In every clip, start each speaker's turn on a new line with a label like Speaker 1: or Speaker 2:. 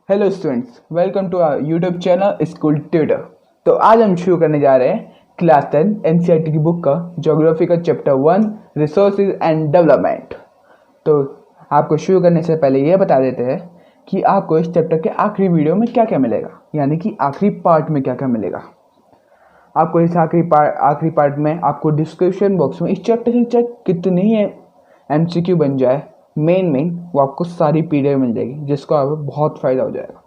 Speaker 1: Hello students, welcome to our YouTube channel school tutor. तो आज हम शुरू करने जा रहे हैं क्लास 10 एनसीईआरटी की बुक का ज्योग्राफी का चैप्टर 1 रिसोर्सेज एंड डेवलपमेंट। तो आपको शुरू करने से पहले ये बता देते हैं कि आपको इस चैप्टर के आखिरी वीडियो में क्या क्या मिलेगा, यानी कि आखिरी पार्ट में क्या क्या मिलेगा। आपको इस आखिरी पार्ट में आपको डिस्क्रिप्शन बॉक्स में इस चैप्टर से चाहे कितनी ही एमसीक्यू बन जाए, मेन वो आपको सारी पीडीएफ मिल जाएगी, जिसको आपको बहुत फ़ायदा हो जाएगा।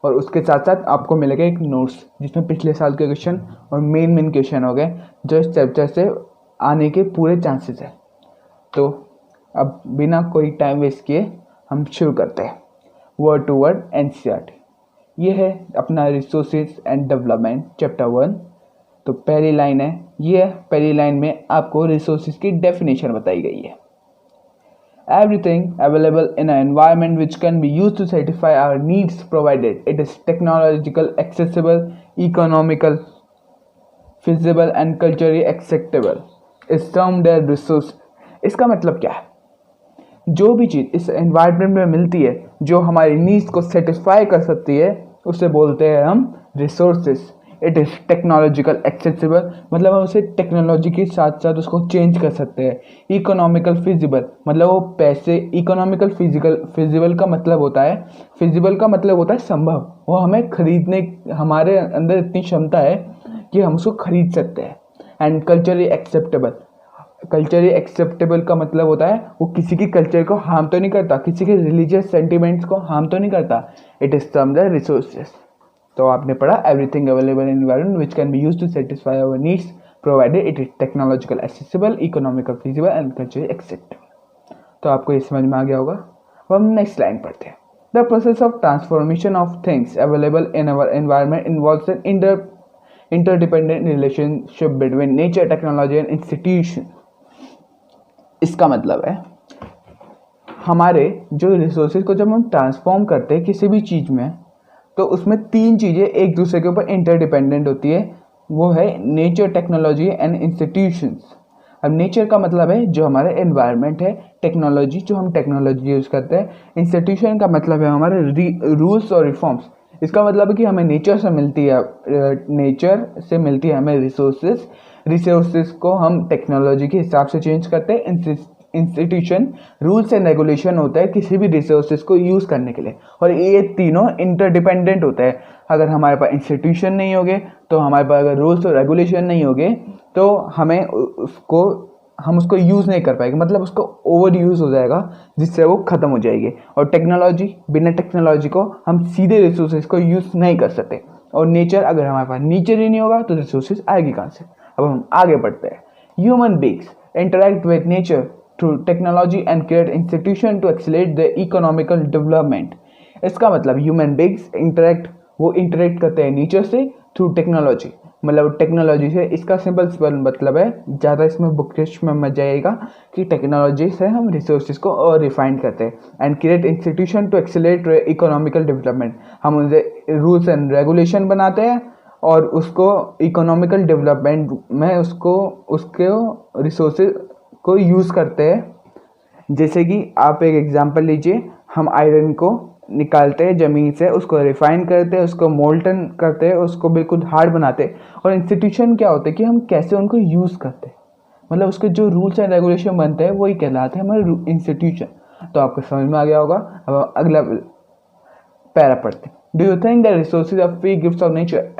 Speaker 1: और उसके साथ साथ आपको मिलेगा एक नोट्स जिसमें पिछले साल के क्वेश्चन और मेन क्वेश्चन हो गए जो इस चैप्टर से आने के पूरे चांसेस है। तो अब बिना कोई टाइम वेस्ट किए हम शुरू करते हैं। वर्ड टू वर्ड एनसीईआरटी ये है अपना रिसोर्सेज एंड डेवलपमेंट चैप्टर 1। तो पहली लाइन है, ये पहली लाइन में आपको रिसोर्सेज की डेफिनेशन बताई गई है। Everything available in an environment which can be used to satisfy our needs provided it is technological, accessible, economical, feasible and culturally acceptable is termed as resource। इसका मतलब क्या है? जो भी चीज़ इस एनवायरनमेंट में मिलती है जो हमारी नीड्स को सेटिस्फाई कर सकती है उसे बोलते हैं हम resources. It is technological accessible, मतलब हम उसे टेक्नोलॉजी के साथ साथ उसको चेंज कर सकते हैं। इकोनॉमिकल फिजिबल, मतलब वो पैसे, इकोनॉमिकल फिजिबल का मतलब होता है, फिजिबल का मतलब होता है संभव, वो हमें खरीदने, हमारे अंदर इतनी क्षमता है कि हम उसको खरीद सकते हैं। And culturally acceptable, culturally acceptable का मतलब होता है वो किसी की कल्चर को हार्म तो नहीं करता, किसी के रिलीजियस सेंटिमेंट्स को हार्म तो नहीं करता। It is termed as resources. तो आपने पढ़ा everything available in environment which can be used to satisfy our needs provided it is technological accessible, economical feasible and culturally acceptable. तो आपको ये समझ में आ गया होगा। अब हम नेक्स्ट लाइन पढ़ते हैं। The process of transformation of things available in our environment involves an interdependent relationship between nature, technology and institution। इसका मतलब है हमारे जो रिसोर्सेज को जब हम ट्रांसफॉर्म करते हैं किसी भी चीज़ में, तो उसमें तीन चीज़ें एक दूसरे के ऊपर इंटरडिपेंडेंट होती है। वो है नेचर, टेक्नोलॉजी एंड इंस्टीट्यूशंस। अब नेचर का मतलब है जो हमारा एनवायरनमेंट है, टेक्नोलॉजी जो हम टेक्नोलॉजी यूज़ करते हैं, इंस्टीट्यूशन का मतलब है हमारे रूल्स और रिफॉर्म्स। इसका मतलब है कि हमें नेचर से मिलती है, नेचर से मिलती है हमें रिसोर्सेज को हम टेक्नोलॉजी के हिसाब से चेंज करते हैं। इंस्टीट्यूशन रूल्स एंड रेगुलेशन होता है किसी भी रिसोर्सेज को यूज़ करने के लिए, और ये तीनों इंटरडिपेंडेंट होते हैं। अगर हमारे पास इंस्टीट्यूशन नहीं होंगे, तो हमारे पास अगर रूल्स और रेगुलेशन नहीं होंगे, तो हम उसको यूज़ नहीं कर पाएंगे, मतलब उसको ओवर यूज़ हो जाएगा जिससे वो ख़त्म हो जाएगी। और टेक्नोलॉजी, बिना टेक्नोलॉजी को हम सीधे रिसोर्सेज को यूज़ नहीं कर सकते। और नेचर, अगर हमारे पास नेचर ही नहीं होगा तो रिसोर्सेज आएगी कहाँ से। अब हम आगे बढ़ते हैं। Human beings interact with nature through technology and create institution to accelerate the economical development. इसका मतलब ह्यूमन बीइंग्स इंटरैक्ट करते हैं नेचर से थ्रू टेक्नोलॉजी, मतलब टेक्नोलॉजी से। इसका सिंपल मतलब है, ज़्यादा इसमें बुकिश में मत जाइएगा, कि टेक्नोलॉजी से हम रिसोर्सेज को और रिफाइन करते हैं। And create institution to accelerate economical development, हम उनसे रूल्स एंड रेगुलेशन बनाते हैं और उसको इकोनॉमिकल डेवलपमेंट में उसके रिसोर्सेज को यूज़ करते हैं। जैसे कि आप एक एग्जांपल लीजिए, हम आयरन को निकालते हैं ज़मीन से, उसको रिफाइन करते हैं, उसको मोल्टन करते हैं, उसको बिल्कुल हार्ड बनाते हैं। और इंस्टीट्यूशन क्या होता है कि हम कैसे उनको यूज़ करते हैं, मतलब उसके जो रूल्स एंड रेगुलेशन बनते हैं वही कहलाते हैं हमारे इंस्टीट्यूशन। तो आपको समझ में आ गया होगा। अब अगला पैरा पढ़ते हैं। Do you think that resources are free gifts of nature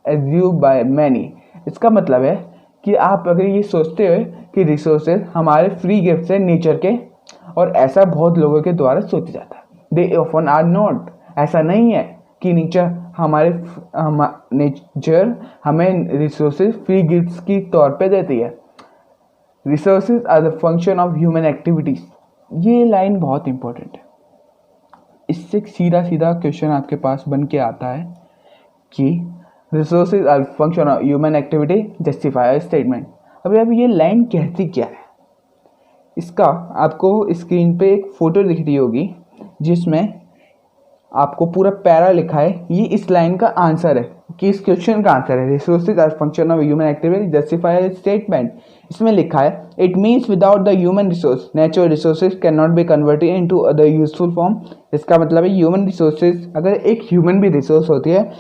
Speaker 1: as you buy many. इसका मतलब है कि आप अगर ये सोचते हो कि रिसोर्सेज हमारे फ्री गिफ्ट्स हैं नेचर के, और ऐसा बहुत लोगों के द्वारा सोचा जाता है। They often are not. ऐसा नहीं है कि नेचर हमें रिसोर्सेज फ्री गिफ्ट्स की तौर पे देती है। Resources are the function of human activities. ये लाइन बहुत इंपॉर्टेंट है। इससे सीधा क्वेश्चन आपके पास बन के आता है कि resources are function of human activity, justify statement. अब ये लाइन कहती क्या है? इसका आपको स्क्रीन पे एक फ़ोटो दिख रही होगी जिसमें आपको पूरा पैरा लिखा है। ये इस लाइन का आंसर है। कि इस क्वेश्चन का आंसर है resources are function of human activity justify statement. इसमें लिखा है it means without the human resource natural resources can not be converted into other useful form. इसका मतलब है ह्यूमन रिसोर्सेज, अगर एक ह्यूमन भी रिसोर्स होती है,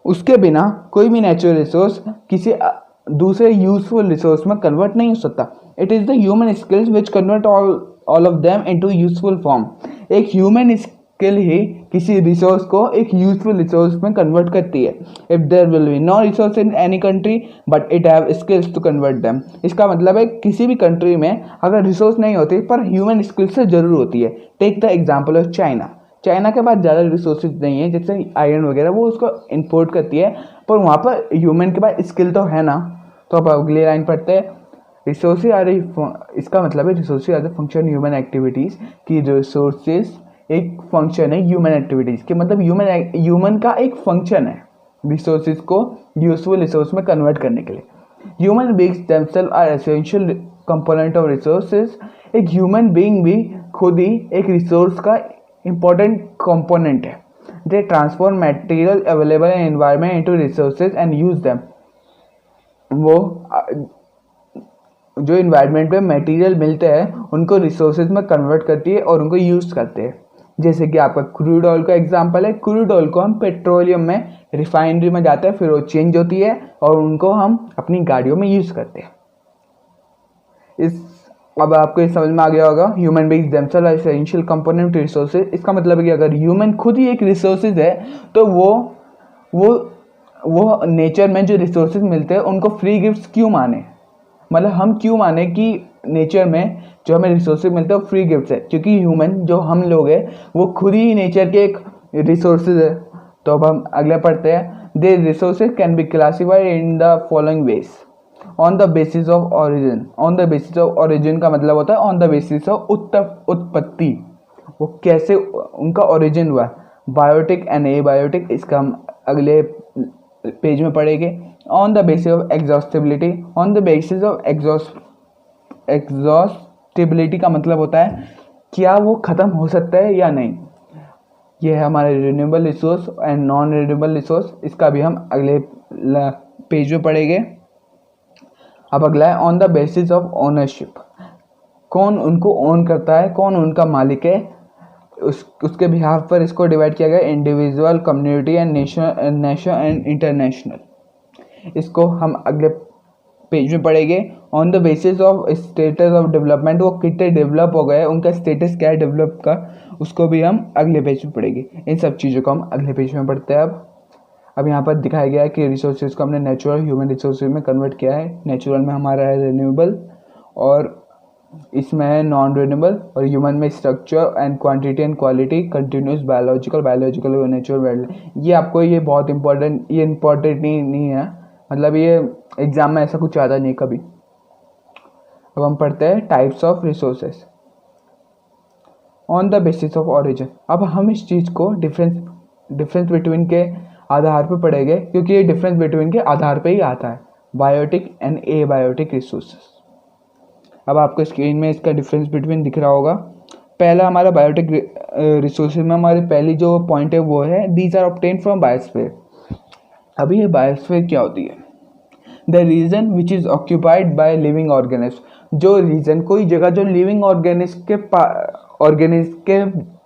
Speaker 1: उसके बिना कोई भी नेचुरल रिसोर्स किसी दूसरे यूजफुल रिसोर्स में कन्वर्ट नहीं हो सकता। It is the human skills which convert all of them into useful form. एक ह्यूमन स्किल ही किसी रिसोर्स को एक यूजफुल रिसोर्स में कन्वर्ट करती है। If there will be no resource in any country but it have skills to convert them. इसका मतलब है किसी भी कंट्री में अगर रिसोर्स नहीं होती पर ह्यूमन स्किल्स से जरूर होती है। Take the example of China. China के पास ज़्यादा रिसोर्सेज नहीं है, जैसे आयरन वगैरह, वो उसको इंपोर्ट करती है, पर वहाँ पर ह्यूमन के पास स्किल तो है ना। तो अब अगली लाइन पढ़ते हैं, रिसोर्सेज आर, इसका मतलब है resources are the function human activities की। रिसोर्सेज एक फंक्शन है ह्यूमन एक्टिविटीज़ के, मतलब ह्यूमन का एक फंक्शन है रिसोर्सेज को यूजफुल रिसोर्स में कन्वर्ट करने के लिए। Human beings themselves are essential component of resources. एक ह्यूमन बींग भी खुद ही एक रिसोर्स का important component है। They transform material available in environment into resources and use them। वो जो इन्वायरमेंट में मटेरियल मिलते हैं उनको रिसोर्सेज में कन्वर्ट करती है और उनको यूज करते हैं। जैसे कि आपका क्रूड ऑयल का एग्जांपल है। क्रूड ऑयल को हम पेट्रोलियम में रिफाइनरी में जाते हैं, फिर वो चेंज होती है और उनको हम अपनी गाड़ियों में यूज करते हैं। अब आपको ये समझ में आ गया होगा human beings themselves are essential component resources. इसका मतलब है कि अगर ह्यूमन खुद ही एक रिसोर्सेज है तो वो नेचर में जो रिसोर्सेज मिलते हैं उनको फ्री गिफ्ट्स क्यों माने, मतलब हम क्यों माने कि नेचर में जो हमें रिसोर्सेज मिलते हैं वो फ्री गिफ्ट्स है, क्योंकि ह्यूमन जो हम लोग हैं वो खुद ही नेचर के एक रिसोर्सेज है। तो अब हम अगले पढ़ते हैं, they resources can be classified in the following ways on the basis of origin. On the basis of origin का मतलब होता है ऑन द बेसिस ऑफ उत्पत्ति, वो कैसे उनका ओरिजिन हुआ। बायोटिक एंड एबायोटिक, इसका हम अगले पेज में पढ़ेंगे। On the basis of exhaustibility, on the basis of exhaustibility का मतलब होता है क्या वो ख़त्म हो सकता है या नहीं। ये है हमारे renewable resource and non renewable resource, इसका भी हम अगले पेज में पढ़ेंगे। अब अगला है on the basis of ownership, कौन उनको ओन करता है, कौन उनका मालिक है, उसके बिहाफ पर इसको डिवाइड किया गया individual, community and nation and international. इसको हम अगले पेज में पढ़ेंगे। On the basis of status of development, वो कितने डेवलप हो गए, उनका स्टेटस क्या है डेवलप का, उसको भी हम अगले पेज में पढ़ेंगे। इन सब चीज़ों को हम अगले पेज में पढ़ते हैं। अब यहाँ पर दिखाया गया है कि रिसोर्सेज को हमने नेचुरल ह्यूमन रिसोर्सेज में कन्वर्ट किया है। नेचुरल में हमारा है रिन्यूएबल और इसमें है नॉन रिन्यूएबल, और ह्यूमन में structure and quantity and quality, continuous, biological और नेचुरल। ये आपको ये बहुत इंपॉर्टेंट, ये इंपॉर्टेंट नहीं है, मतलब ये एग्जाम में ऐसा कुछ आता नहीं कभी। अब हम पढ़ते हैं types of resources on the basis of origin. अब हम इस चीज़ को डिफरेंस बिटवीन के आधार पर पढ़ेंगे, क्योंकि ये डिफरेंस बिटवीन के आधार पे ही आता है, बायोटिक एंड एबायोटिक रिसोर्सेज। अब आपको स्क्रीन में इसका डिफरेंस बिटवीन दिख रहा होगा। पहला हमारा बायोटिक रिसोर्सेज में हमारी पहली जो पॉइंट है वो है these are obtained from biosphere. अभी ये बायोस्फीयर क्या होती है? The region which is occupied by living organism, जो रीजन कोई जगह जो लिविंग ऑर्गेनिज्म के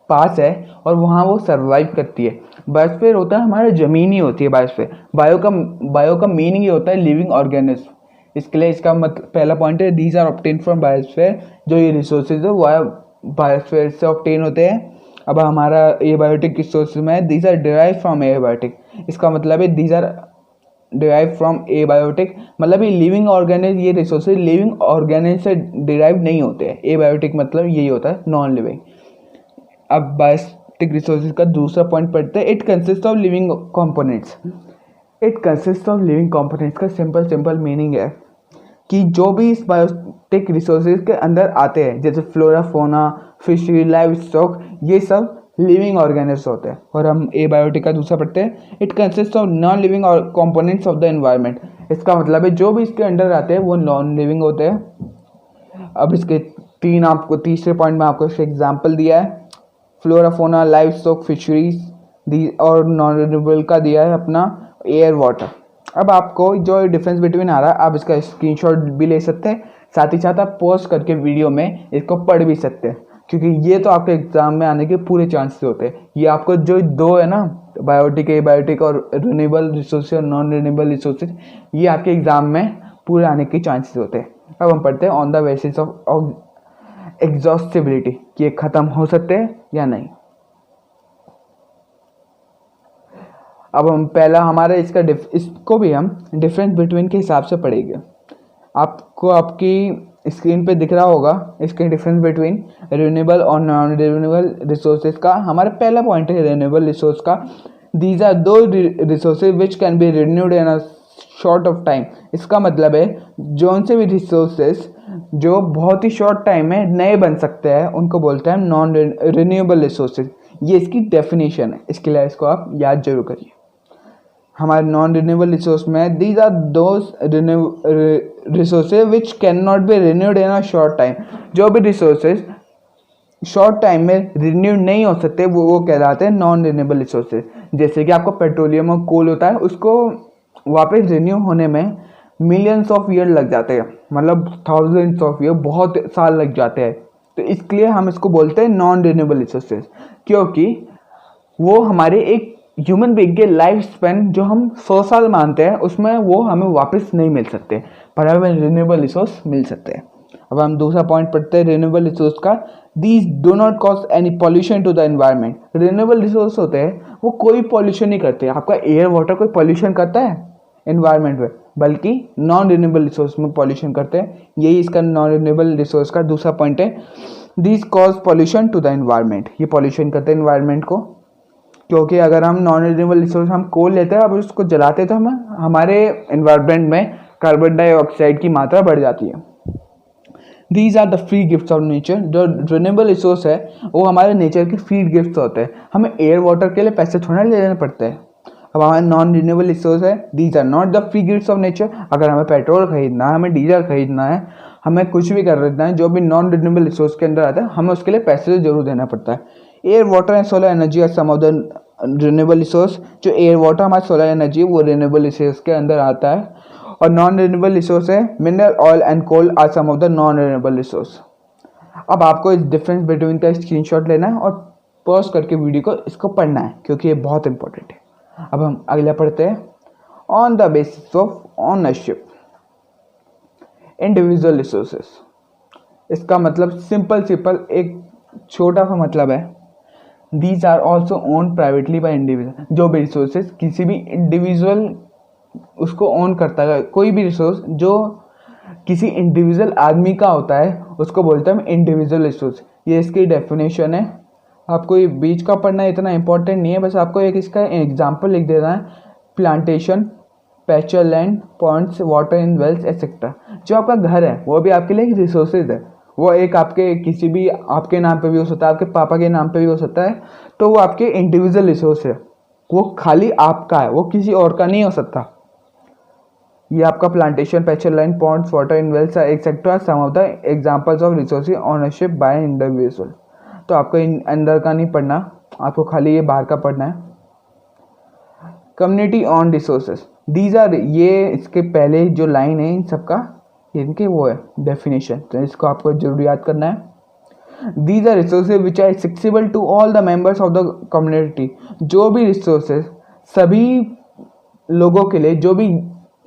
Speaker 1: पास है और वहाँ वो सर्वाइव करती है। बायोस्फीयर होता है हमारा ज़मीन ही होती है बायोस्फीयर। बायो का मीनिंग ही होता है लिविंग ऑर्गेनिज्म। इसके लिए इसका पहला पॉइंट है these are obtain from biosphere, जो ये रिसोर्सेज है वो बायोस्फीयर से ऑब्टेन होते हैं। अब हमारा एबायोटिक रिसोर्सेज में these are derive from abiotic, इसका मतलब है these are derive from abiotic, मतलब ये लिविंग ऑर्गेनिज्म, ये रिसोर्सेज लिविंग ऑर्गेनिज्म से डिराइव नहीं होते हैं। एबायोटिक मतलब यही होता है नॉन लिविंग। अब बायोटिक रिसोर्सेज का दूसरा पॉइंट पढ़ते हैं, it consist of living components. It consist of living components का सिंपल मीनिंग है कि जो भी इस बायोटिक रिसोर्सेज के अंदर आते हैं, जैसे फ्लोरा, फोना, फिशरी, लाइव स्टॉक, ये सब लिविंग ऑर्गेनिज्म होते हैं। और हम एबायोटिक का दूसरा पढ़ते हैं, it consist of non living components of the environment. इसका मतलब है जो भी इसके अंडर आते हैं वो नॉन लिविंग होते हैं। अब इसके तीसरे पॉइंट में आपको इसका एग्जाम्पल दिया है, फ्लोरा, फोना, लाइव स्टॉक, फिशरीज, और नॉन रिन्यूएबल का दिया है अपना एयर वाटर। अब आपको जो डिफरेंस बिटवीन आ रहा है आप इसका स्क्रीनशॉट भी ले सकते हैं, साथ ही साथ आप पॉज करके वीडियो में इसको पढ़ भी सकते हैं, क्योंकि ये तो आपके एग्जाम में आने के पूरे चांसेस होते हैं। ये आपको जो दो है ना, बायोटिक और रिन्यूएबल रिसोर्सेज और नॉन रिन्यूएबल रिसोर्सेज, ये आपके एग्जाम में पूरे आने के चांसेस होते हैं। अब हम पढ़ते हैं on the basis of exhaustibility कि ये ख़त्म हो सकते हैं या नहीं। अब हम पहला हमारा इसको भी हम डिफरेंस बिटवीन के हिसाब से पढ़ेंगे। आपको आपकी स्क्रीन पे दिख रहा होगा इसके डिफरेंस बिटवीन रिन्यूएबल और नॉन रिन्यूएबल रिसोर्सेज का। हमारा पहला पॉइंट है रिन्यूएबल रिसोर्स का। दीज आर दो resources which can B renewed in a short of time. इसका मतलब है जोन से भी रिसोर्सेज जो बहुत ही शॉर्ट टाइम में नए बन सकते हैं उनको बोलते हैं नॉन रिन्यूएबल रिसोर्सेज। ये इसकी डेफिनेशन है, इसके लिए इसको आप याद जरूर करिए। हमारे नॉन रिन्यूएबल रिसोर्स में these are those resources which can not be renewed in a short time. जो भी रिसोर्सेज शॉर्ट टाइम में रिन्यू नहीं हो सकते वो कहलाते हैं नॉन रिन्यूएबल रिसोर्सेज। जैसे कि आपको पेट्रोलियम और कोल होता है, उसको वापस रिन्यू होने में मिलियंस ऑफ ईयर लग जाते हैं, मतलब थाउजेंड्स ऑफ ईयर, बहुत साल लग जाते हैं। तो इसलिए हम इसको बोलते हैं नॉन रिन्यूएबल रिसोर्सेज, क्योंकि वो हमारे एक ह्यूमन बीइंग के लाइफ स्पेन जो हम 100 साल मानते हैं उसमें वो हमें वापस नहीं मिल सकते, पर हमें रिन्यूएबल रिसोर्स मिल सकते हैं। अब हम दूसरा पॉइंट पढ़ते हैं रिन्यूएबल रिसोर्स का। These do not cause any pollution to the environment. Renewable resource होते हैं वो कोई पॉल्यूशन नहीं करते। आपका एयर वाटर कोई पॉल्यूशन करता है एनवायरनमेंट में, बल्कि नॉन रिन्यूएबल रिसोर्स में पॉल्यूशन करते हैं। यही इसका नॉन रिन्यूएबल रिसोर्स का दूसरा पॉइंट है। These cause pollution to the environment. ये पॉल्यूशन करते हैं एनवायरनमेंट को, क्योंकि अगर हम नॉन रिन्यूएबल रिसोर्स हम कोल लेते हैं अब उसको जलाते हैं तो हमारे एनवायरनमेंट में कार्बन डाइऑक्साइड की मात्रा बढ़ जाती है। These are the free gifts of nature. जो रिन्यूएबल रिसोर्स है वो हमारे नेचर के फ्री गिफ्ट्स होते हैं, हमें एयर वाटर के लिए पैसे थोड़ा लेने पड़ते हैं। अब हमारे नॉन रिन्यूएबल रिसोर्स है, these are not the free gifts of nature. अगर हमें पेट्रोल खरीदना है, हमें डीजल खरीदना है, हमें कुछ भी खरीदना है जो भी नॉन रिन्यूएबल रिसोर्स के अंदर आता है, हमें उसके लिए पैसे जरूर देना पड़ता है। Air water and solar energy are some of the renewable resource. जो एयर वाटर हमारा सोलर एनर्जी वो रिन्यूएबल रिसोर्स के अंदर आता है। और नॉन रिन्यूएबल रिसोर्स है mineral oil and coal are some of the non renewable resource. अब आपको इस डिफरेंस बिटवीन का स्क्रीनशॉट लेना है और पॉज करके वीडियो को इसको पढ़ना है, क्योंकि ये बहुत इंपॉर्टेंट है। अब हम अगला पढ़ते हैं on the basis of ownership individual resources. इसका मतलब सिंपल एक छोटा सा मतलब है, these are also own privately by individual. जो भी रिसोर्सेज किसी भी इंडिविजुअल उसको ओन करता है, कोई भी रिसोर्स जो किसी इंडिविजुअल आदमी का होता है उसको बोलते हैं हम इंडिविजुअल रिसोर्स। ये इसकी डेफिनेशन है। आपको ये बीच का पढ़ना इतना इंपॉर्टेंट नहीं है, बस आपको एक इसका एग्जांपल लिख देना है। Plantation, pasture land, ponds, water in wells etcetera. जो आपका घर है वो भी आपके लिए एक रिसोर्सेज है। वो एक आपके किसी भी आपके नाम पे भी हो सकता है, आपके पापा के नाम पे भी हो सकता है, तो वो आपके इंडिविजुअल रिसोर्स है, वो खाली आपका है, वो किसी और का नहीं हो सकता। ये आपका plantation, pasture land, ponds, water in wells etcetera some of the examples of resources ownership by individual. तो आपको इन अंदर का नहीं पढ़ना, आपको खाली ये बाहर का पढ़ना है। Community on resources, these are, ये इसके पहले जो लाइन है इन सबका इनके वो है डेफिनेशन, तो इसको आपको जरूर याद करना है। These are resources which are accessible to all the members of the community. जो भी रिसोर्सेज सभी लोगों के लिए, जो भी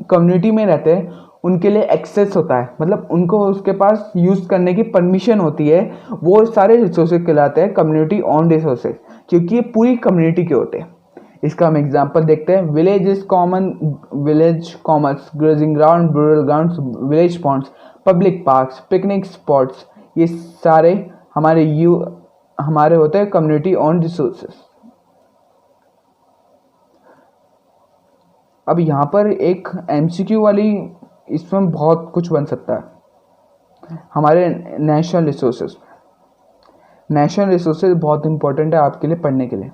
Speaker 1: कम्युनिटी में रहते हैं उनके लिए एक्सेस होता है, मतलब उनको उसके पास यूज़ करने की परमिशन होती है, वो सारे रिसोर्सेज कहलाते हैं कम्युनिटी ऑन रिसोर्सेज, क्योंकि ये पूरी कम्युनिटी के होते हैं। इसका हम एग्जांपल देखते हैं। Village is common, village commerce, grazing ground, burial grounds, village ponds, public parks, picnic spots, ये सारे हमारे होते हैं कम्युनिटी ऑन रिसोर्सेज। अब यहाँ पर एक MCQ वाली, इसमें बहुत कुछ बन सकता है। हमारे नेशनल रिसोर्सेज, नेशनल रिसोर्सेज बहुत इंपॉर्टेंट है आपके लिए पढ़ने के लिए,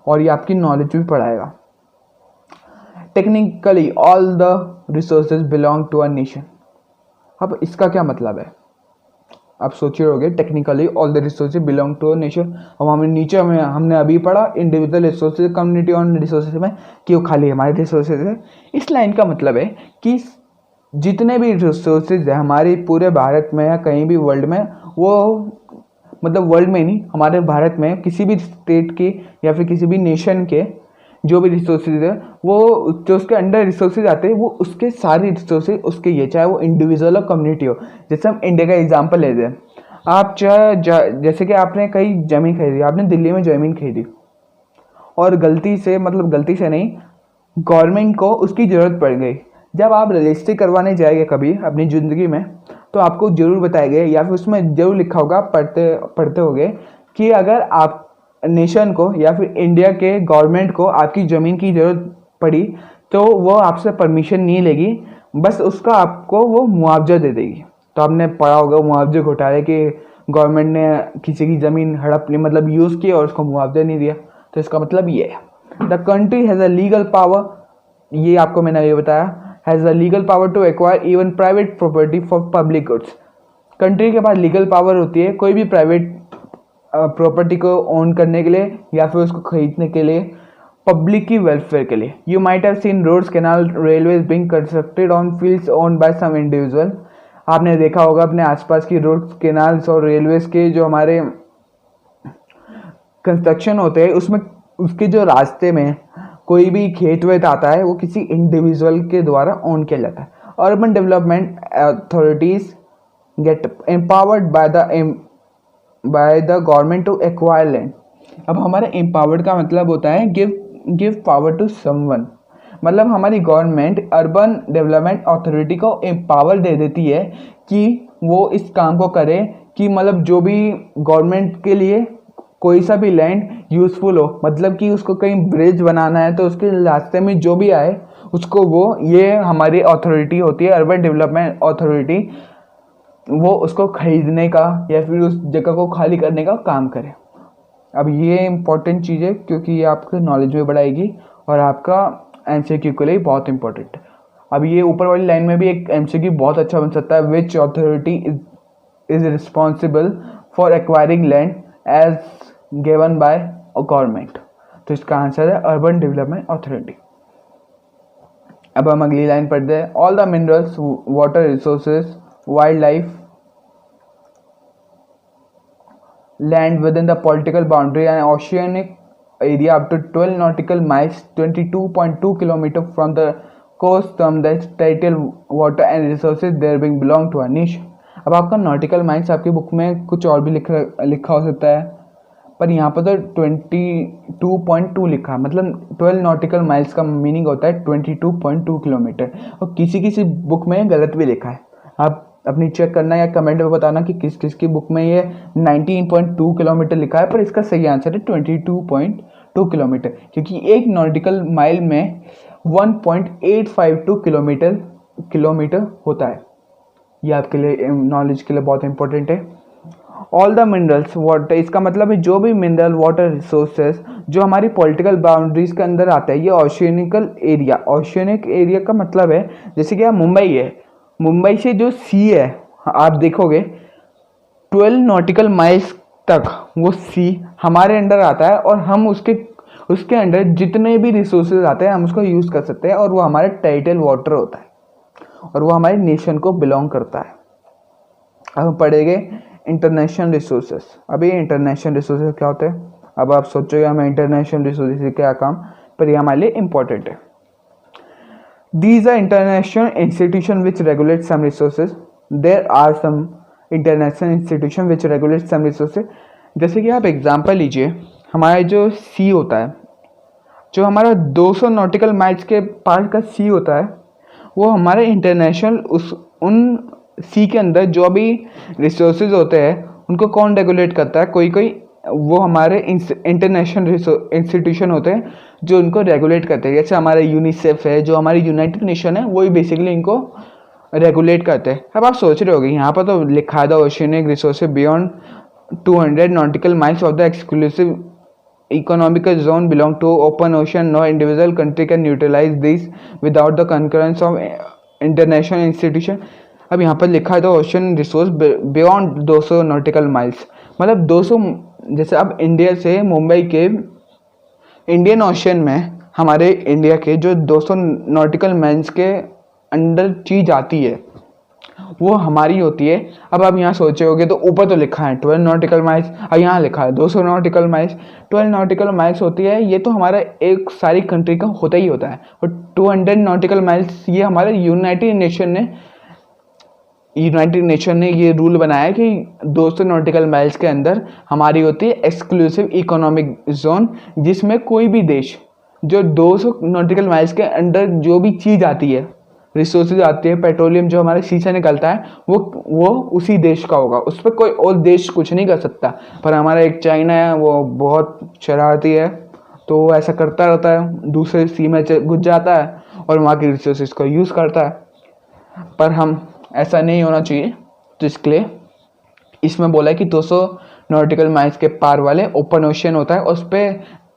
Speaker 1: और ये आपकी नॉलेज भी बढ़ाएगा। Technically all the resources belong to a nation. अब इसका क्या मतलब है? आप सोच रहे होगे technically all the resources belong to a nation. अब हमें नीचे में हमने अभी पढ़ा individual resources community on resources में कि वो खाली हमारे रिसोर्सेज है। इस लाइन का मतलब है कि जितने भी रिसोर्सेज है हमारे पूरे भारत में या कहीं भी वर्ल्ड में, वो मतलब वर्ल्ड में नहीं, हमारे भारत में किसी भी स्टेट के या फिर किसी भी नेशन के जो भी रिसोर्सेज है, वो जो उसके अंडर रिसोर्सेज आते हैं वो उसके सारे रिसोर्सेज उसके ये, चाहे वो इंडिविजुअल हो कम्युनिटी हो। जैसे हम इंडिया का एग्जांपल लेते हैं, आप जैसे कि आपने कहीं ज़मीन खरीदी, आपने दिल्ली में ज़मीन खरीदी और गलती से, मतलब गलती से नहीं, गवर्नमेंट को उसकी ज़रूरत पड़ गई। जब आप रजिस्ट्री करवाने जाएंगे कभी अपनी ज़िंदगी में, तो आपको ज़रूर बताएंगे या फिर उसमें ज़रूर लिखा होगा, पढ़ते होगे कि अगर आप नेशन को या फिर इंडिया के गवर्नमेंट को आपकी ज़मीन की ज़रूरत पड़ी तो वो आपसे परमिशन नहीं लेगी, बस उसका आपको वो मुआवजा दे देगी। तो आपने पढ़ा होगा मुआवजे घोटाले कि गवर्नमेंट ने किसी की ज़मीन हड़प ली, मतलब यूज़ की और उसको मुआवजा नहीं दिया। तो इसका मतलब ये है the country has a legal power, ये आपको मैंने ये बताया, has a legal power to acquire even private property for public goods. Country के पास लीगल पावर होती है कोई भी प्राइवेट प्रॉपर्टी को ओन करने के लिए या फिर उसको खरीदने के लिए, पब्लिक की वेलफेयर के लिए। You might have seen roads, canal, railways being constructed on fields owned by some individual. आपने देखा होगा अपने आसपास की रोड्स, कैनाल्स और रेलवेज के जो हमारे कंस्ट्रक्शन होते हैं उसमें उसके जो रास्ते में कोई भी खेत वेत आता है वो किसी इंडिविजुअल के द्वारा ओन किया जाता है। Urban development authorities get empowered by the government to acquire land. अब हमारा एम्पावर्ड का मतलब होता है गिव पावर टू समवन, मतलब हमारी गवर्नमेंट अर्बन डेवलपमेंट अथॉरिटी को एम्पावर दे देती है कि वो इस काम को करे कि मतलब जो भी गवर्नमेंट के लिए कोई सा भी लैंड यूज़फुल हो, मतलब कि उसको कहीं ब्रिज बनाना है तो उसके रास्ते में जो भी आए उसको वो, ये हमारी अथॉरिटी होती है अर्बन डेवलपमेंट अथॉरिटी, वो उसको खरीदने का या फिर उस जगह को खाली करने का काम करे। अब ये इम्पोर्टेंट चीज़ है क्योंकि ये आपके नॉलेज में बढ़ाएगी और आपका एमसीक्यू के लिए बहुत इंपॉर्टेंट है। अब ये ऊपर वाली लाइन में भी एक एमसीक्यू बहुत अच्छा बन सकता है, which authority is responsible for acquiring land as given by government. तो इसका आंसर है अर्बन डेवलपमेंट अथॉरिटी। अब हम अगली लाइन पढ़ते हैं, all the minerals, water resources, wild life, land within the political boundary and oceanic area up to 12 nautical miles 22.2 km from the coast from the territorial water and resources there being belong to a niche। अब आपका nautical miles आपकी book में कुछ और भी लिखा हो सकता है, पर यहाँ पर तो 22.2 लिखा, मतलब 12 नॉटिकल माइल्स का मीनिंग होता है 22.2 किलोमीटर, और किसी किसी बुक में गलत भी लिखा है। आप अपनी चेक करना या कमेंट में बताना कि किस किस की बुक में ये 19.2 किलोमीटर लिखा है, पर इसका सही आंसर है 22.2 किलोमीटर, क्योंकि एक नॉटिकल माइल में 1.852 किलोमीटर होता है। ये आपके लिए नॉलेज के लिए बहुत इंपॉर्टेंट है। ऑल द मिनरल्स वाटर, इसका मतलब है जो भी मिनरल वाटर रिसोर्सेज जो हमारी पॉलिटिकल बाउंड्रीज के अंदर आता है, ये ओशियनिकल एरिया। ओशियनिक एरिया का मतलब है जैसे कि मुंबई है, मुंबई से जो सी है आप देखोगे 12 नॉटिकल माइल्स तक वो सी हमारे अंडर आता है, और हम उसके अंडर जितने भी रिसोर्सेज आते हैं हम उसको यूज़ कर सकते हैं, और वो हमारे टेरिटोरियल वाटर होता है और वो हमारे नेशन को बिलोंग करता है। अब हम पढ़ेंगे इंटरनेशनल रिसोर्सेज। अभी इंटरनेशनल रिसोर्सेज क्या होते हैं? अब आप सोचोगे हमें इंटरनेशनल रिसोर्सेज से क्या काम, पर ये हमारे लिए इंपॉर्टेंट है। These are international institutions which regulate some resources. There are some international institutions which regulate some resources. जैसे कि आप एग्जांपल लीजिए, हमारा जो सी होता है, जो हमारा 200 नॉटिकल माइल्स के पार का सी होता है, वो हमारे इंटरनेशनल उन सी के अंदर जो भी रिसोर्सेज होते हैं उनको कौन रेगुलेट करता है? कोई वो हमारे इंटरनेशनल इंस्टीट्यूशन होते हैं जो उनको रेगुलेट करते हैं। जैसे हमारा यूनिसेफ है, जो हमारी यूनाइटेड नेशन है, वही बेसिकली इनको रेगुलेट करते हैं। अब आप सोच रहे होगे यहाँ पर तो लिखा था oceanic resources beyond 200 nautical miles of the exclusive economical zone belong to open ocean, no individual country can utilize this without the concurrence of international institution. अब यहाँ पर लिखा है तो ocean resource beyond 200 nautical miles, मतलब 200, जैसे अब India से मुंबई के इंडियन ओशन में हमारे इंडिया के जो 200 नॉटिकल माइल्स के अंडर चीज आती है वो हमारी होती है। अब आप यहाँ सोचे होगे तो ऊपर तो लिखा है 12 नॉटिकल माइल्स और यहाँ लिखा है 200 नॉटिकल माइल्स। 12 नॉटिकल माइल्स होती है, ये तो हमारा एक सारी कंट्री का होता ही होता है, और 200 नॉटिकल माइल्स ये हमारे यूनाइटेड नेशन ने ये रूल बनाया कि 200 नॉटिकल माइल्स के अंदर हमारी होती है एक्सक्लूसिव इकोनॉमिक जोन, जिसमें कोई भी देश जो 200 नॉटिकल माइल्स के अंडर जो भी चीज़ आती है, रिसोर्सेज आती है, पेट्रोलियम जो हमारे सी से निकलता है वो उसी देश का होगा, उस पर कोई और देश कुछ नहीं कर सकता। पर हमारा एक चाइना है, वो बहुत शरारती है, तो वो ऐसा करता रहता है, दूसरे सी में घुस जाता है और वहाँ के रिसोर्सेज को यूज़ करता है। पर हम ऐसा नहीं होना चाहिए, तो इसके लिए इसमें बोला है कि 200 नॉटिकल माइल्स के पार वाले ओपन ओशन होता है,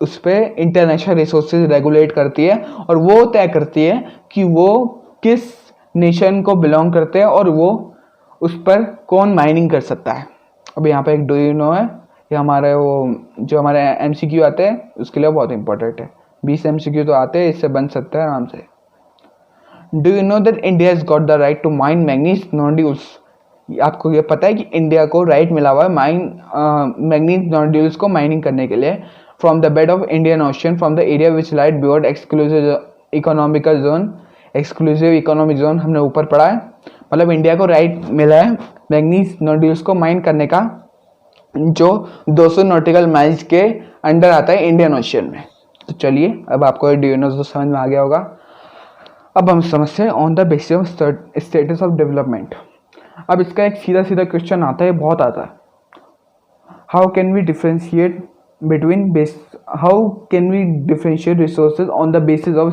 Speaker 1: उस पर इंटरनेशनल रिसोर्सेज रेगुलेट करती है और वो तय करती है कि वो किस नेशन को बिलोंग करते हैं और वो उस पर कौन माइनिंग कर सकता है। अब यहाँ पे एक डू यू नो है, ये हमारे वो जो हमारे MCQ आते हैं उसके लिए बहुत इंपॉर्टेंट है, 20 MCQ तो आते हैं, इससे बन सकता है आराम से। Do you know that India has got the right to mine manganese nodules, आपको ये पता है कि इंडिया को राइट मिला हुआ है मैंगनीज नोड्यूल्स को माइनिंग करने के लिए, from the bed of Indian ocean from the area which light beyond exclusive economical zone. Exclusive economic zone हमने ऊपर पढ़ा है, मतलब इंडिया को राइट मिला है मैंगनीज नोड्यूल्स को माइन करने का, जो 200 नॉटिकल माइल्स के अंडर आता है इंडियन ओशन में। तो चलिए अब आपको डू यू नो तो समझ में आ गया होगा। अब हम समझते हैं on the basis of status of development. अब इसका एक सीधा सीधा क्वेश्चन आता है, बहुत आता है, how can we differentiate resources on the basis of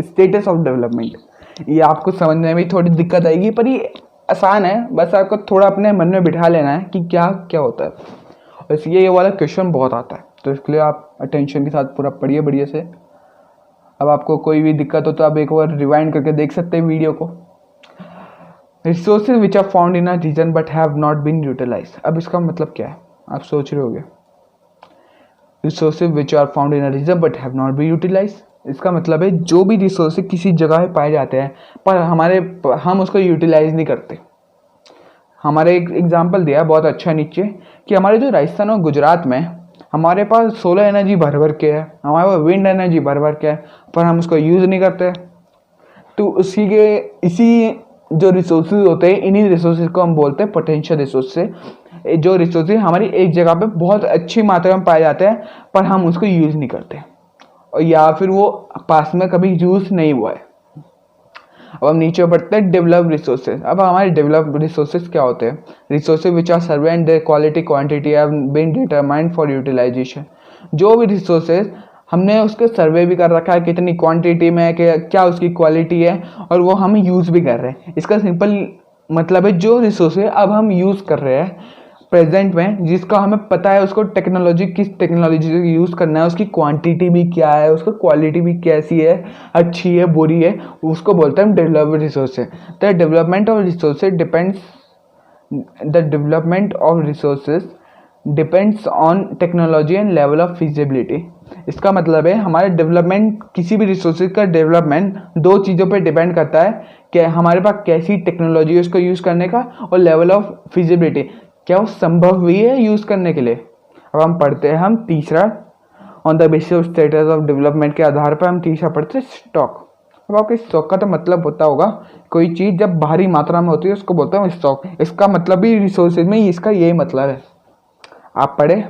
Speaker 1: status of development. ये आपको समझने में थोड़ी दिक्कत आएगी, पर ये आसान है, बस आपको थोड़ा अपने मन में बिठा लेना है कि क्या क्या होता है, और इसलिए ये वाला क्वेश्चन बहुत आता है, तो इसके लिए आप अटेंशन के साथ पूरा पढ़िए बढ़िया से। अब आपको कोई भी दिक्कत हो तो आप एक बार रिवाइंड करके देख सकते हैं वीडियो को। Resources which are found in a region but have not been utilized. अब इसका मतलब क्या है, आप सोच रहे होंगे, resources which are found in a region but have not been utilized, इसका मतलब है जो भी रिसोर्सेज किसी जगह पे पाए जाते हैं पर हम उसको यूटिलाइज नहीं करते। हमारे एक एग्जाम्पल दिया है बहुत अच्छा नीचे, कि हमारे जो राजस्थान और गुजरात में हमारे पास सोलर एनर्जी भर भर के है, हमारे पास विंड एनर्जी भर भर के है, पर हम उसको यूज़ नहीं करते। तो इसी जो रिसोर्सेज होते हैं, इन्हीं रिसोर्सेज को हम बोलते हैं पोटेंशियल रिसोर्सेज। जो रिसोर्सेज हमारी एक जगह पे बहुत अच्छी मात्रा में पाए जाते हैं पर हम उसको यूज़ नहीं करते, और या फिर वो पास में कभी यूज़ नहीं हुआ है। अब हम नीचे बढ़ते हैं डेवलप रिसोर्सेज। अब हमारे डेवलप रिसोर्सेज क्या होते हैं, resources which are survey and their quality quantity have been determined for utilization. जो भी रिसोर्सेज हमने उसके सर्वे भी कर रखा है कितनी क्वांटिटी में है, कि क्या उसकी क्वालिटी है, और वो हम यूज़ भी कर रहे हैं। इसका सिंपल मतलब है जो रिसोर्सेज अब हम यूज़ कर रहे हैं प्रेजेंट में, जिसका हमें पता है उसको किस टेक्नोलॉजी से यूज़ करना है, उसकी क्वांटिटी भी क्या है, उसकी क्वालिटी भी कैसी है, अच्छी है बुरी है, उसको बोलते हैं हम developed resources. The development of resources depends on technology and level of feasibility. इसका मतलब है हमारे डेवलपमेंट, किसी भी रिसोर्सेज का डेवलपमेंट दो चीज़ों पे डिपेंड करता है, कि हमारे पास कैसी टेक्नोलॉजी है उसको यूज़ करने का, और लेवल ऑफ फिजिबिलिटी, क्या वो संभव हुई है यूज़ करने के लिए। अब हम पढ़ते हैं, हम तीसरा on the basis of status of development के आधार पर हम तीसरा पढ़ते हैं स्टॉक। अब आपके स्टॉक का तो मतलब होता होगा, कोई चीज़ जब भारी मात्रा में होती है उसको बोलते हैं स्टॉक। इसका मतलब भी रिसोर्सेज में इसका यही मतलब है। आप पढ़े,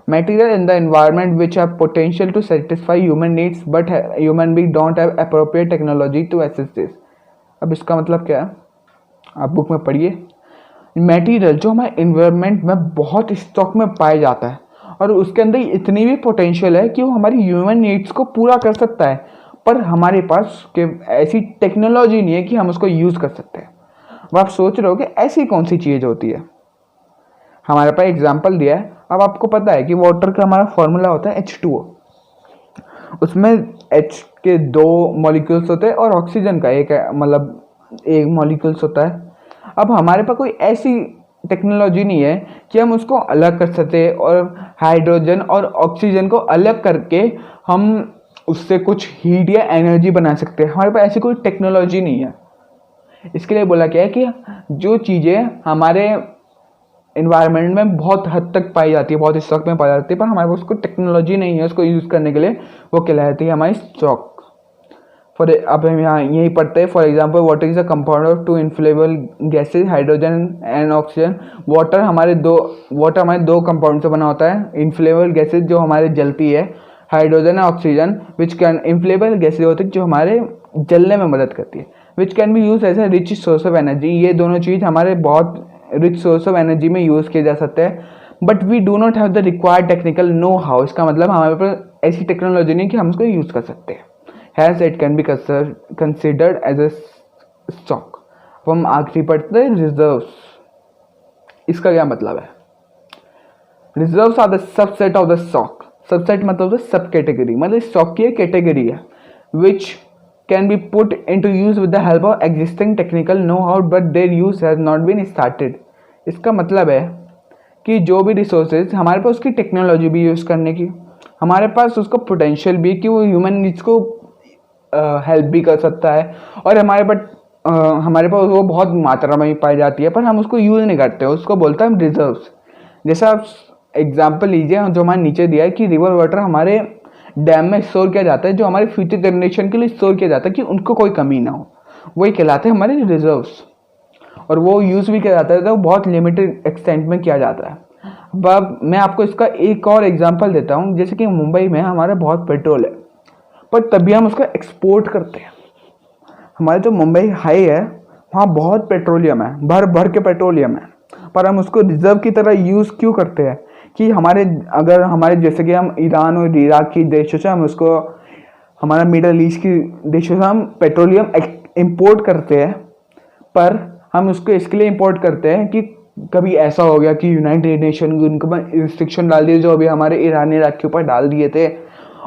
Speaker 1: material in the environment which have potential to satisfy human needs but human beings don't have appropriate technology to assist this। अब इसका मतलब क्या है, आप बुक में पढ़िए। मटेरियल जो हमारे इन्वायरमेंट में बहुत स्टॉक में पाया जाता है और उसके अंदर इतनी भी पोटेंशियल है कि वो हमारी ह्यूमन नीड्स को पूरा कर सकता है, पर हमारे पास ऐसी टेक्नोलॉजी नहीं है कि हम उसको यूज़ कर सकते हैं। अब आप सोच रहे हो कि ऐसी कौन सी चीज़ होती है, हमारे पास एग्जाम्पल दिया है। अब आपको पता है कि वाटर का हमारा फॉर्मूला होता है H2O, उसमें H के 2 मॉलिक्यूल्स होते हैं और ऑक्सीजन का एक मॉलिक्यूल्स होता है। अब हमारे पास कोई ऐसी टेक्नोलॉजी नहीं है कि हम उसको अलग कर सकते और हाइड्रोजन और ऑक्सीजन को अलग करके हम उससे कुछ हीट या एनर्जी बना सकते हैं। हमारे पास ऐसी कोई टेक्नोलॉजी नहीं है। इसके लिए बोला गया है कि जो चीज़ें हमारे इन्वायरमेंट में बहुत हद तक पाई जाती है, बहुत स्टॉक में पाई जाती है, पर हमारे पास उसको टेक्नोलॉजी नहीं है उसको यूज़ करने के लिए, वो कहलाती है हमारी स्टॉक। फॉर अब हम यहाँ यही पढ़ते हैं। For example water is a compound of two inflammable gases hydrogen and oxygen. Water हमारे दो कंपाउंड से बना होता है। इनफ्लेमेबल गैसेज जो हमारे जलती है, हाइड्रोजन और oxygen which can inflammable gases होती है जो हमारे जलने में मदद करती है, which can be use as a rich source of energy. ये दोनों चीज़ हमारे बहुत रिच सोर्स ऑफ एनर्जी में यूज़ किए जा सकते हैं, but we do not have the required technical know how. इसका मतलब हमारे पास ऐसी टेक्नोलॉजी नहीं कि हम उसको यूज़ कर सकते हैं। Has it can be considered as a stock. अब हम आखिरी पढ़ते हैं रिजर्व्स। इसका क्या मतलब है? Reserves are the subset of the stock. Subset मतलब सब कैटेगरी, मतलब स्टॉक की कैटेगरी है विच can be put into use with the help of existing technical know-how but their use has not been started। इसका मतलब है कि जो भी रिसोर्सेज हमारे पास उसकी टेक्नोलॉजी भी यूज़ करने की, हमारे पास उसका पोटेंशियल भी कि वो ह्यूमन नीड्स को हेल्प भी कर सकता है, और हमारे पास वो बहुत मात्रा में ही पाई जाती है, पर हम उसको यूज़ नहीं करते, उसको बोलते हैं हम रिजर्व्स। जैसा आप एग्जाम्पल लीजिए जो हमारे नीचे दिया है कि रिवर वाटर हमारे डैम में स्टोर किया जाता है, जो हमारे फ्यूचर जनरेशन के लिए स्टोर किया जाता है कि उनको कोई कमी ना हो, वही कहलाते हैं हमारे रिजर्व्स। और वो यूज़ भी किया जाता है तो बहुत लिमिटेड एक्सटेंट में किया जाता है। अब मैं आपको इसका एक और एग्जांपल देता हूँ। जैसे कि मुंबई में हमारा बहुत पेट्रोल है, पर तभी हम उसको एक्सपोर्ट करते हैं। हमारे जो मुंबई हाई है वहाँ बहुत पेट्रोलियम है, भर भर के पेट्रोलियम है, पर हम उसको रिजर्व की तरह यूज़ क्यों करते हैं कि अगर हमारे जैसे कि हम ईरान और इराक की देशों से हम उसको, हमारा मिडल ईस्ट की देशों से हम पेट्रोलियम इंपोर्ट करते हैं, पर हम उसको इसके लिए इंपोर्ट करते हैं कि कभी ऐसा हो गया कि यूनाइटेड नेशन उनके ऊपर रिस्ट्रिक्शन डाल दिए जो अभी हमारे ईरान इराक के ऊपर डाल दिए थे,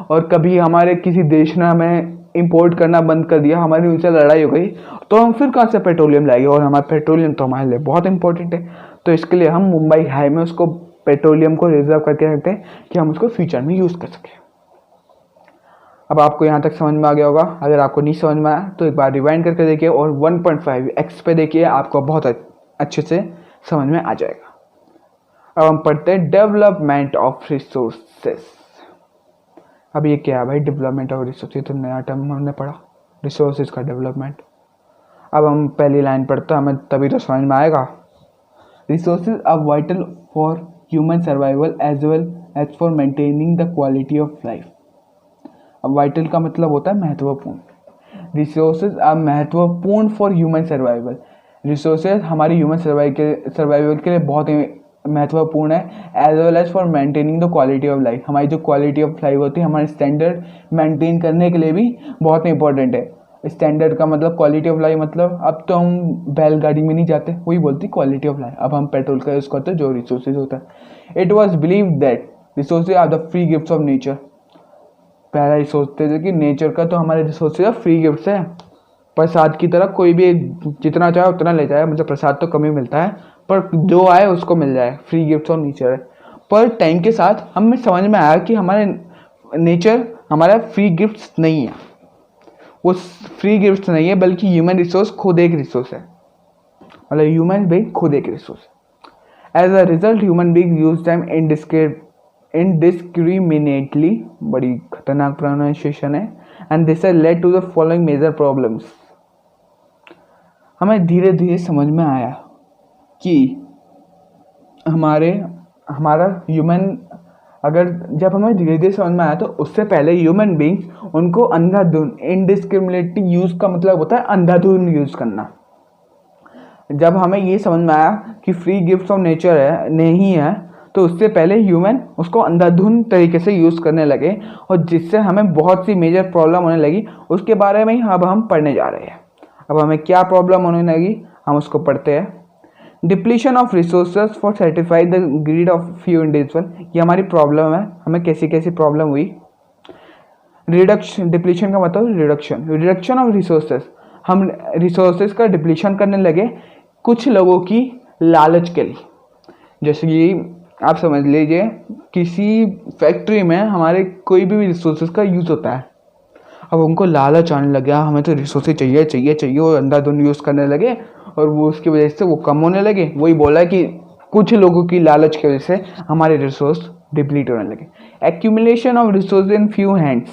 Speaker 1: और कभी हमारे किसी देश ने हमें इंपोर्ट करना बंद कर दिया, हमारी उनसे लड़ाई हो गई, तो हम फिर कहाँ से पेट्रोलियम लाएंगे? और हमारा पेट्रोलियम तो हमारे लिए बहुत इंपॉर्टेंट है। तो इसके लिए हम मुंबई हाई में उसको पेट्रोलियम को रिजर्व करके रखते हैं कि हम उसको फ्यूचर में यूज़ कर सकें। अब आपको यहाँ तक समझ में आ गया होगा। अगर आपको नहीं समझ में आया तो एक बार रिवाइंड करके देखिए और 1.5x पे देखिए, आपको बहुत अच्छे से समझ में आ जाएगा। अब हम पढ़ते हैं डेवलपमेंट ऑफ रिसोर्सेस। अब ये क्या है भाई? डेवलपमेंट ऑफ रिसोर्सेस तो नया टर्म हमने पढ़ा, रिसोर्सेज का डेवलपमेंट। अब हम पहली लाइन पढ़ते हैं, हमें तभी तो समझ में आएगा। Resources are vital for human survival as well as for maintaining the quality of life. अब वाइटल का मतलब होता है महत्वपूर्ण। रिसोर्सेज आर महत्वपूर्ण फॉर ह्यूमन सर्वाइवल। रिसोर्सेज हमारी ह्यूमन सर्वाइवल के लिए बहुत ही महत्वपूर्ण है, as well as for maintaining the quality of life. हमारी जो क्वालिटी ऑफ लाइफ होती है, हमारे स्टैंडर्ड मेंटेन करने के लिए भी बहुत इंपॉर्टेंट है। स्टैंडर्ड का मतलब क्वालिटी ऑफ लाइफ, मतलब अब तो हम बैलगाड़ी में नहीं जाते, वही बोलती क्वालिटी ऑफ लाइफ। अब हम पेट्रोल का यूज़ करते हैं जो रिसोर्सेज होता है। It was believe that resources are the free gifts of nature. पहला ही सोचते थे कि नेचर का तो हमारे रिसोर्सेज ऑफ फ्री गिफ्ट्स है, प्रसाद की तरह कोई भी जितना चाहे उतना ले जाए, मतलब प्रसाद तो कम ही मिलता है, पर जो आए उसको मिल जाए, फ्री गिफ्ट्स ऑफ नेचर है। पर टाइम के साथ हमें समझ में आया कि हमारे नेचर हमारा फ्री गिफ्ट्स नहीं है, वो फ्री गिफ्ट्स नहीं है, बल्कि ह्यूमन रिसोर्स खुद एक रिसोर्स है, मतलब ह्यूमन बीइंग खुद एक रिसोर्स है। As a result human being use time indiscriminately, बड़ी खतरनाक प्रोनाउंसिएशन है, and this has led to the following major problems. हमें धीरे धीरे समझ में आया कि हमारा ह्यूमन, जब हमें धीरे धीरे समझ में आया तो उससे पहले ह्यूमन बीइंग्स उनको अंधाधुन, इनडिस्क्रिमिनेटली यूज़ का मतलब होता है अंधाधुन यूज़ करना। जब हमें ये समझ में आया कि फ्री गिफ्ट्स ऑफ नेचर है नहीं है, तो उससे पहले ह्यूमन उसको अंधाधुन तरीके से यूज़ करने लगे, और जिससे हमें बहुत सी मेजर प्रॉब्लम होने लगी। उसके बारे में ही अब हम पढ़ने जा रहे हैं। अब हमें क्या प्रॉब्लम होने लगी हम उसको पढ़ते हैं। Depletion of resources for satisfy the greed of few individual, ये हमारी प्रॉब्लम है। हमें कैसी कैसी प्रॉब्लम हुई? रिडक्शन, डिप्लीशन का मतलब रिडक्शन ऑफ रिसोर्सेज। हम रिसोर्सेज का डिप्लीशन करने लगे कुछ लोगों की लालच के लिए। जैसे कि आप समझ लीजिए किसी फैक्ट्री में हमारे कोई भी रिसोर्सेज का यूज़ होता है, अब उनको लालच आने लग गया, हमें तो रिसोर्सेज चाहिए चाहिए चाहिए, और अंधाधुंध यूज़ करने लगे और वो उसकी वजह से वो कम होने लगे। वही बोला कि कुछ लोगों की लालच की वजह से हमारे रिसोर्स डिप्लीट होने लगे। Accumulation of resource in few hands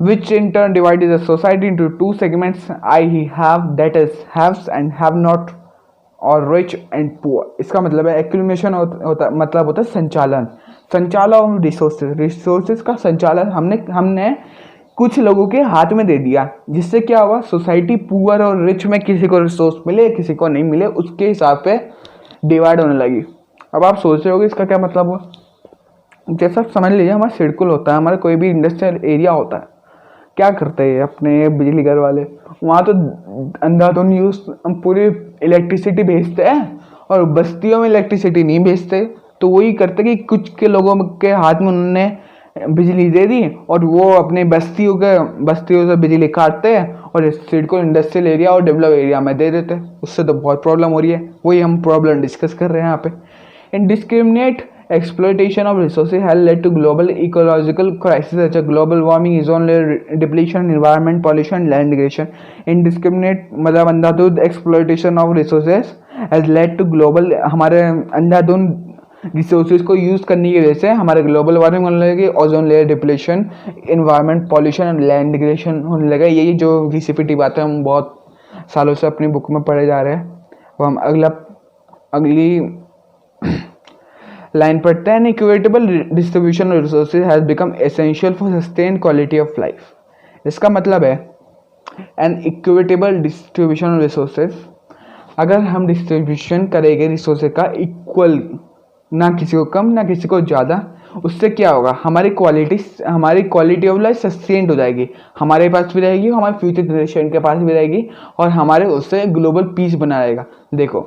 Speaker 1: which in turn divided the society into two segments, i.e. have, that is haves and have not, और रिच एंड पुअर। इसका मतलब है एक्यूमुलेशन मतलब होता है संचालन, संचालन ऑफ रिसोर्सेज, रिसोर्सेज का संचालन हमने कुछ लोगों के हाथ में दे दिया, जिससे क्या हुआ, सोसाइटी पुअर और रिच में किसी को रिसोर्स मिले किसी को नहीं मिले उसके हिसाब पे डिवाइड होने लगी। अब आप सोच रहे होगे इसका क्या मतलब हुआ। जैसा समझ लीजिए हमारा सिडकुल होता है, हमारा कोई भी इंडस्ट्रियल एरिया होता है, क्या करते हैं अपने बिजली घर वाले, वहाँ तो अंधाधुंध यूज पूरी इलेक्ट्रिसिटी भेजते हैं और बस्तियों में इलेक्ट्रिसिटी नहीं भेजते। तो वही करते कि कुछ के लोगों के हाथ में उन्होंने बिजली दे दी और वो अपने बस्तियों से बिजली काटते हैं और सिडको इंडस्ट्रियल एरिया और डेवलप एरिया में दे देते हैं। उससे तो बहुत प्रॉब्लम हो रही है, वही हम प्रॉब्लम डिस्कस कर रहे हैं यहाँ पे। Indiscriminate exploitation of resources has led to global ecological crises such as global warming, ozone layer depletion, environment pollution, land degradation. Indiscriminate मतलब अंधाधुंध exploitation of resources has led to global, हमारे अंधाधुंध resources को यूज़ करने की वजह से हमारे ग्लोबल वार्मिंग होने लगेगी, ozone layer depletion, environment pollution and land degradation होने लगा। यही जो घिसी-पिटी बातें हम बहुत सालों से अपनी बुक में पढ़े जा रहे हैं, वो हम अगली लाइन पढ़ते हैं। Equitable distribution of resources has become essential for sustain quality of life. इसका मतलब है an equitable distribution of resources, अगर हम डिस्ट्रीब्यूशन करेंगे रिसोर्सेज का इक्वल, ना किसी को कम ना किसी को ज़्यादा, उससे क्या होगा, हमारी क्वालिटी ऑफ लाइफ सस्टेन्ड हो जाएगी, हमारे पास भी रहेगी, हमारे फ्यूचर जनरेशन के पास भी रहेगी और हमारे उससे ग्लोबल पीस बना रहेगा। देखो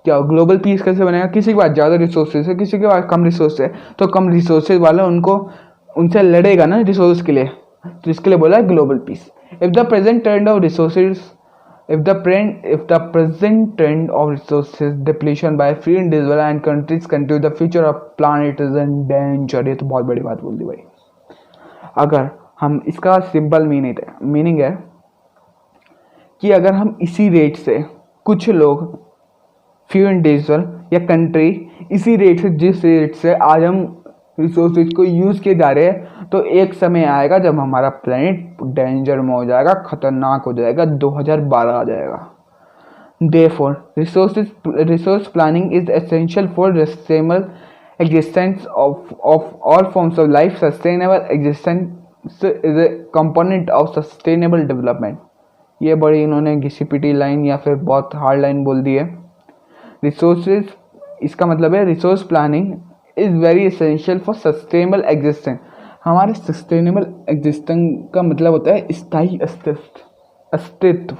Speaker 1: क्या ग्लोबल पीस कैसे बनेगा, किसी के पास ज़्यादा रिसोर्सेज है किसी के पास कम रिसोर्स है, तो कम रिसोर्सेज वाला उनसे लड़ेगा ना रिसोर्स के लिए, तो इसके लिए बोला है global piece. If the present trend of resources if the present trend of resources depletion by free individual and countries continue, the future of planet is in danger। ये तो बहुत बड़ी बात बोल दी भाई। अगर हम इसका सिंपल मीनिंग है कि अगर हम इसी रेट से कुछ लोग फ्यू इंडिविजुअल या कंट्री इसी रेट से, जिस रेट से आज हम रिसोर्सेज को यूज़ किए जा रहे हैं, तो एक समय आएगा जब हमारा प्लैनेट डेंजर में हो जाएगा, खतरनाक हो जाएगा, 2012 आ जाएगा। Therefore, resource planning is essential for sustainable existence of all forms of life. Sustainable existence is a component of sustainable development। ये बड़ी इन्होंने घिसी-पिटी लाइन या फिर बहुत हार्ड लाइन बोल दी है। रिसोर्सेज, इसका मतलब है resource planning is very essential for sustainable existence. हमारे सस्टेनेबल एग्जिस्टेंस का मतलब होता है स्थायी अस्तित्व।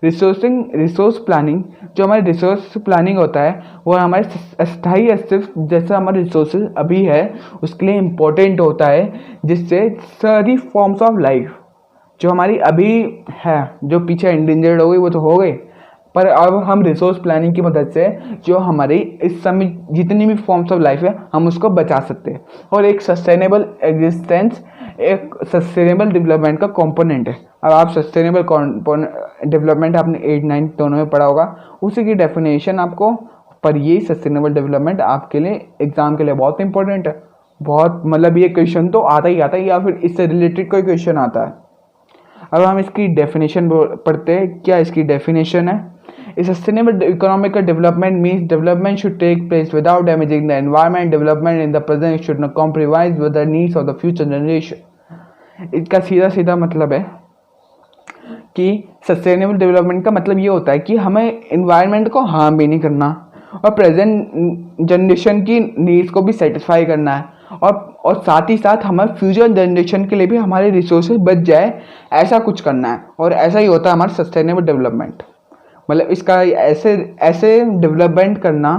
Speaker 1: रिसोर्स प्लानिंग, जो हमारे रिसोर्स प्लानिंग होता है वो हमारे स्थायी अस्तित्व, जैसा हमारे रिसोर्सेज अभी है उसके लिए इम्पोर्टेंट होता है, जिससे सारी फॉर्म्स ऑफ लाइफ जो हमारी अभी है, जो पीछे इंडेंजर्ड हो गई वो तो हो गई, पर अब हम रिसोर्स प्लानिंग की मदद से जो हमारी इस समय जितनी भी फॉर्म्स ऑफ लाइफ है हम उसको बचा सकते हैं। और एक सस्टेनेबल एग्जिस्टेंस एक सस्टेनेबल डेवलपमेंट का कंपोनेंट है। अब आप सस्टेनेबल डेवलपमेंट आपने 8, 9 दोनों में पढ़ा होगा, उसी की डेफिनेशन आपको, पर ये सस्टेनेबल डेवलपमेंट आपके लिए एग्जाम के लिए बहुत इंपॉर्टेंट है। बहुत मतलब ये क्वेश्चन तो आता ही आता है, या फिर इससे रिलेटेड कोई क्वेश्चन आता है। अब हम इसकी डेफिनेशन पढ़ते हैं। क्या इसकी डेफिनेशन है? A sustainable economic development means development should take place without damaging the environment. Development in the present should not compromise with the needs of the future generation। इसका सीधा मतलब है कि सस्टेनेबल डेवलपमेंट का मतलब ये होता है कि हमें एनवायरनमेंट को हार्म भी नहीं करना और प्रेजेंट जनरेशन की नीड्स को भी सेटिस्फाई करना है, और साथ ही साथ हमारे फ्यूचर जनरेशन के लिए भी हमारे रिसोर्सेज बच जाए, ऐसा कुछ करना है। और ऐसा ही होता है हमारा सस्टेनेबल डेवलपमेंट। मतलब इसका ऐसे डेवलपमेंट करना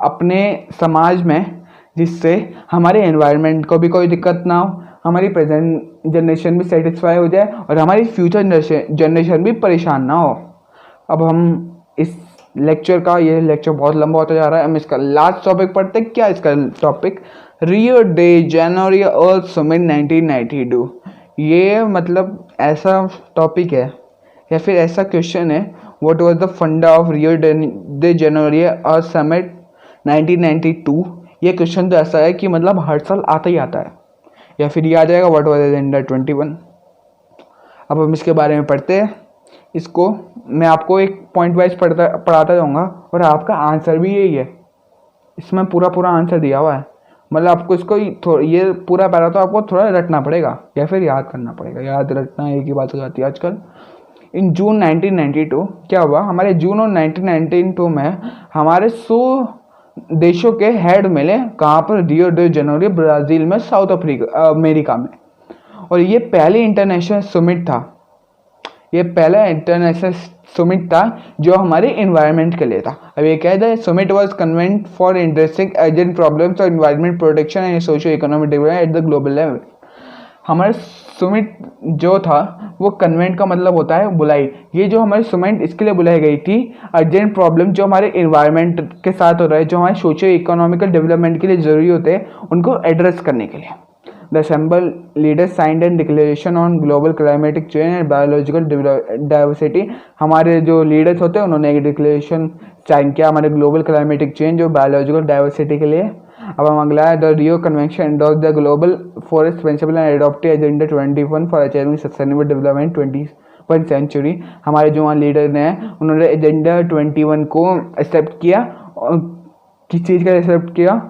Speaker 1: अपने समाज में जिससे हमारे एनवायरनमेंट को भी कोई दिक्कत ना हो, हमारी प्रेजेंट जनरेशन भी सेटिस्फाई हो जाए और हमारी फ्यूचर जनरेशन भी परेशान ना हो। अब हम इस लेक्चर का, ये लेक्चर बहुत लंबा होता जा रहा है, हम इसका लास्ट टॉपिक पढ़ते हैं। क्या इसका टॉपिक? रियो डे जनवरी अर्थ समिट 1992। ये मतलब ऐसा टॉपिक है या फिर ऐसा क्वेश्चन है, व्हाट वाज द फंडा of Rio de January earth summit 1992। ये क्वेश्चन तो ऐसा है कि मतलब हर साल आता ही आता है। या फिर ये आ जाएगा व्हाट वाज एजेंडा 21। अब हम इसके बारे में पढ़ते हैं। इसको मैं आपको एक पॉइंट वाइज पढ़ाता जाऊँगा और आपका आंसर भी यही है। इसमें पूरा आंसर दिया हुआ है, मतलब आपको इसको ये पूरा पैरा तो आपको थोड़ा रटना पड़ेगा या फिर याद करना पड़ेगा। याद रटना एक ही बात हो जाती है आजकल। इन जून 1992 क्या हुआ? हमारे जून और 1992 में हमारे 100 देशों के हेड मिले। कहाँ पर? रियो डे जनवरी, ब्राज़ील में, साउथ अमेरिका में। और ये पहले इंटरनेशनल समिट था। ये पहला इंटरनेशनल समिट था जो हमारे इन्वायरमेंट के लिए था। अब ये कहते हैं summit was convent for addressing urgent problems of environment protection and socio economic development at the global level. हमारे समिट जो था वो कन्वेंट का मतलब होता है बुलाई। ये जो हमारी समिट इसके लिए बुलाई गई थी, अर्जेंट प्रॉब्लम जो हमारे इन्वायरमेंट के साथ हो रहा है, जो हमारे सोशियो इकोनॉमिकल डेवलपमेंट के लिए ज़रूरी होते हैं, उनको एड्रेस करने के लिए। The assembled leaders signed a declaration on global climatic change and biological diversity। हमारे जो लीडर्स होते हैं उन्होंने एक डिक्लेरेशन साइन किया हमारे ग्लोबल क्लाइमेटिक चेंज और बायोलॉजिकल डाइवर्सिटी के लिए। अब हम अगला है, the Rio convention endorse the global forest principle and adopted agenda 21 for achieving sustainable development 21st century. हमारे जो वहाँ लीडर ने उन्होंने एजेंडा 21 को एक्सेप्ट किया। और किस चीज़ का एक्सेप्ट किया?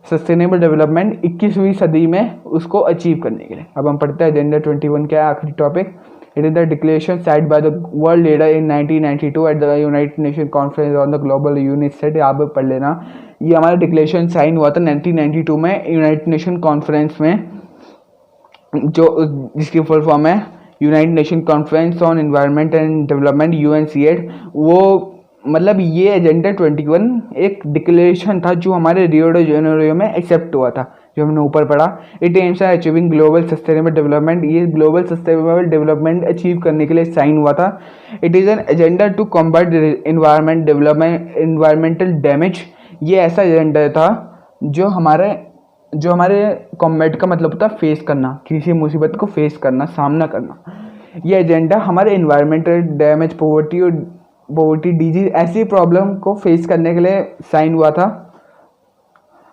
Speaker 1: सस्टेनेबल डेवलपमेंट 21वीं सदी में उसको अचीव करने के लिए। अब हम पढ़ते हैं एजेंडा 21 क्या है, आखिरी topic. It is the declaration side by the world leader in 1992 at the United nation conference on the global unit set. यहाँ पे पढ़ लेना, ये हमारा डिक्लेरेशन साइन हुआ था 1992 में यूनाइटेड नेशन कॉन्फ्रेंस में, जो जिसकी फुल फॉर्म है United nation conference on environment and development, UNCED। वो मतलब ये एजेंडा 21 एक डिक्लेरेशन था जो हमारे रियो डे जनवरी में एक्सेप्ट हुआ था, जो हमने ऊपर पढ़ा। It aims at achieving global sustainable development. ये ग्लोबल सस्टेनेबल डेवलपमेंट अचीव करने के लिए साइन हुआ था। It is an agenda to combat environmental damage. ये ऐसा एजेंडा था जो हमारे कॉम्बैट का मतलब होता है फेस करना, किसी मुसीबत को फेस करना, सामना करना। ये एजेंडा हमारे एनवायरमेंटल डैमेज, पोवर्टी, डिजीज, ऐसी प्रॉब्लम को फेस करने के लिए साइन हुआ था।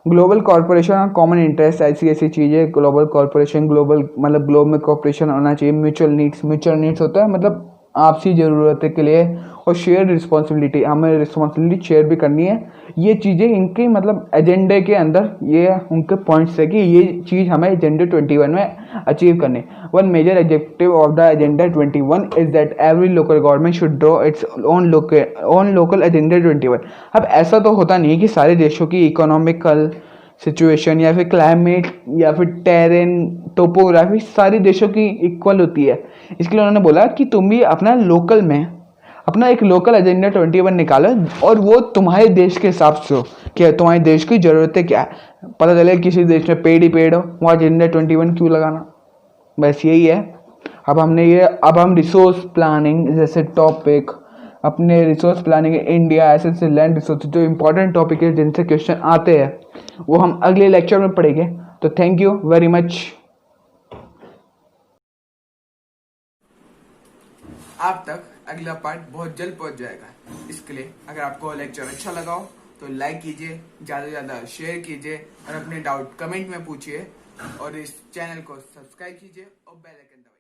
Speaker 1: ग्लोबल कॉर्पोरेशन और कॉमन इंटरेस्ट, ऐसी चीज़ें। ग्लोबल कॉर्पोरेशन, ग्लोबल मतलब ग्लोब में कॉर्पोरेशन होना चाहिए। म्यूचुअल नीड्स होता है मतलब आपसी ज़रूरत के लिए। और शेयर रिस्पॉन्सिबिलिटी, हमें रिस्पॉन्सिबिलिटी शेयर भी करनी है। ये चीज़ें इनके मतलब एजेंडे के अंदर ये उनके पॉइंट्स है कि ये चीज़ हमें एजेंडा 21 में अचीव करनी। One major objective of the agenda 21 is that every local government should draw its own local agenda 21। अब ऐसा तो होता नहीं है कि सारे देशों की इकोनॉमिकल सिचुएशन या फिर क्लाइमेट या फिर टेरेन टोपोग्राफी सारी देशों की इक्वल होती है। इसके लिए उन्होंने बोला कि तुम भी अपना लोकल में अपना एक लोकल एजेंडा 21 निकालो और वो तुम्हारे देश के हिसाब से हो कि तुम्हारे देश की ज़रूरतें क्या है। पता चले किसी देश में पेड़ ही पेड़ हो, वहाँ एजेंडा 21 क्यों लगाना? बस यही है। अब हम रिसोर्स प्लानिंग जैसे टॉपिक, अपने रिसोर्स प्लानिंग इंडिया ऐसे लैंड रिसोर्स, जो इम्पोर्टेंट टॉपिक है जिनसे क्वेश्चन आते हैं, वो हम अगले लेक्चर में पढ़ेंगे। तो थैंक यू वेरी मच। आप तक अगला पार्ट बहुत जल्द पहुंच जाएगा। इसके लिए अगर आपको लेक्चर अच्छा लगा हो तो लाइक कीजिए, ज़्यादा से ज़्यादा शेयर कीजिए और अपने डाउट कमेंट में पूछिए और इस चैनल को सब्सक्राइब कीजिए और बेल आइकन दबाइए।